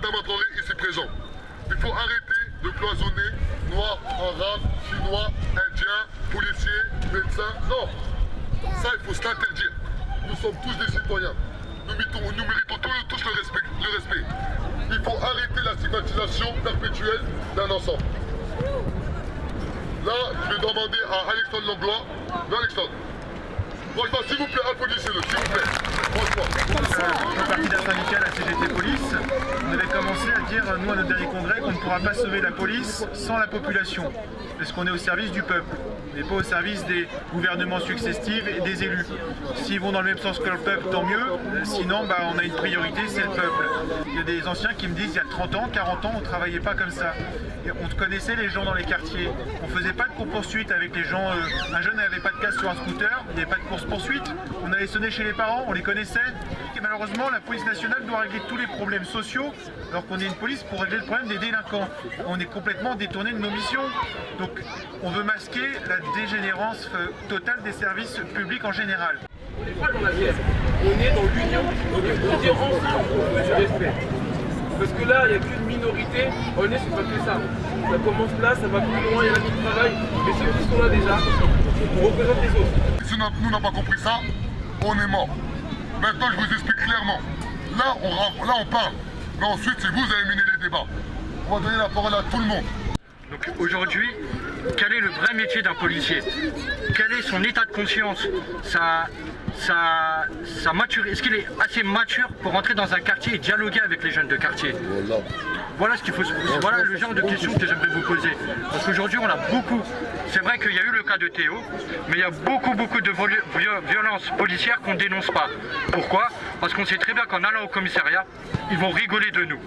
Adama Traoré ici présent. Il faut arrêter de cloisonner noirs, arabes, chinois, indiens, policiers, médecins. Non, ça il faut se l'interdire. Nous sommes tous des citoyens. Nous méritons tous le respect. Il faut arrêter la stigmatisation perpétuelle d'un ensemble. Là, je vais demander à Alexandre Langlois. Alexandre, franchement, s'il vous plaît, applaudissez-le, s'il vous plaît. Franchement. Je fais partie d'un syndicat, la CGT Police. On avait commencé à dire, nous, à notre dernier congrès, qu'on ne pourra pas sauver la police sans la population. Parce qu'on est au service du peuple. On n'est pas au service des gouvernements successifs et des élus. S'ils vont dans le même sens que le peuple, tant mieux. Sinon, on a une priorité, c'est le peuple. Il y a des anciens qui me disent, il y a 30 ans, 40 ans, on ne travaillait pas comme ça. Et on connaissait les gens dans les quartiers. On ne faisait pas de course-poursuite avec les gens. Un jeune n'avait pas de casse sur un scooter, il n'y avait pas de course-poursuite. On allait sonner chez les parents, on les connaissait. Et malheureusement, la police nationale doit régler tous les problèmes sociaux, alors qu'on est une police pour régler le problème des délinquants. On est complètement détourné de nos missions. Donc, on veut masquer la dégénérance totale des services publics en général. On n'est pas dans la guerre, on est dans l'union, on est ensemble, on veut du respect. Parce que là, il n'y a qu'une minorité, on est, c'est pas que ça. Ça commence là, ça va plus loin, il y en a qui travaillent, mais ceux qui sont là déjà, on représente les autres. Si nous n'avons pas compris ça, on est mort. Maintenant, je vous explique clairement. Là, on parle. Mais ensuite, c'est vous qui allez mener les débats. On va donner la parole à tout le monde. Donc aujourd'hui, quel est le vrai métier d'un policier? Quel est son état de conscience? Sa maturité? Est-ce qu'il est assez mature pour entrer dans un quartier et dialoguer avec les jeunes de quartier? Voilà ce qu'il faut. Voilà le genre de questions que j'aimerais vous poser. Parce qu'aujourd'hui, on a beaucoup. C'est vrai qu'il y a eu le cas de Théo, mais il y a beaucoup de violences policières qu'on ne dénonce pas. Pourquoi? Parce qu'on sait très bien qu'en allant au commissariat, ils vont rigoler de nous.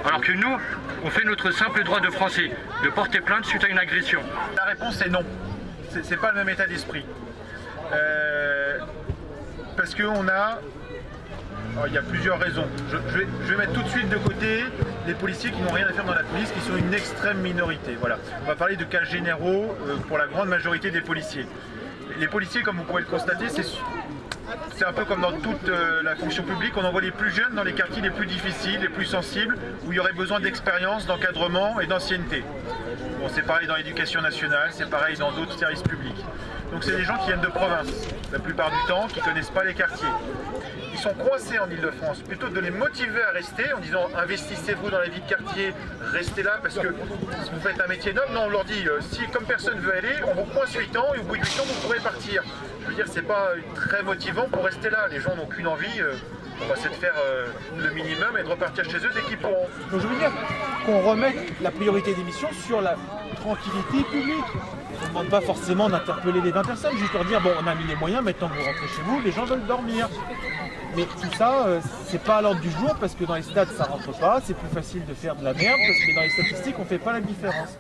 Alors que nous, on fait notre simple droit de français, de porter plainte suite à une agression. La réponse est non. C'est pas le même état d'esprit. Parce qu'on a... Alors, il y a plusieurs raisons. Je vais mettre tout de suite de côté les policiers qui n'ont rien à faire dans la police, qui sont une extrême minorité. Voilà. On va parler de cas généraux pour la grande majorité des policiers. Les policiers, comme vous pouvez le constater, c'est un peu comme dans toute la fonction publique, on envoie les plus jeunes dans les quartiers les plus difficiles, les plus sensibles, où il y aurait besoin d'expérience, d'encadrement et d'ancienneté. Bon, c'est pareil dans l'éducation nationale, c'est pareil dans d'autres services publics. Donc c'est des gens qui viennent de province, la plupart du temps, qui ne connaissent pas les quartiers. Ils sont coincés en Ile-de-France. Plutôt que de les motiver à rester en disant investissez-vous dans la vie de quartier, restez là parce que vous faites un métier noble. Non, on leur dit si comme personne veut aller, on vous coince 8 ans et au bout de 8 ans vous pourrez partir. Je veux dire, c'est pas très motivant pour rester là. Les gens n'ont qu'une envie, c'est de faire le minimum et de repartir chez eux dès qu'ils pourront. Donc je veux dire qu'on remette la priorité des missions sur la tranquillité publique. On ne demande pas forcément d'interpeller les 20 personnes, juste leur dire bon on a mis les moyens, maintenant vous rentrez chez vous, les gens veulent dormir. Mais tout ça, c'est pas à l'ordre du jour parce que dans les stades ça rentre pas, c'est plus facile de faire de la merde parce que dans les statistiques on fait pas la différence.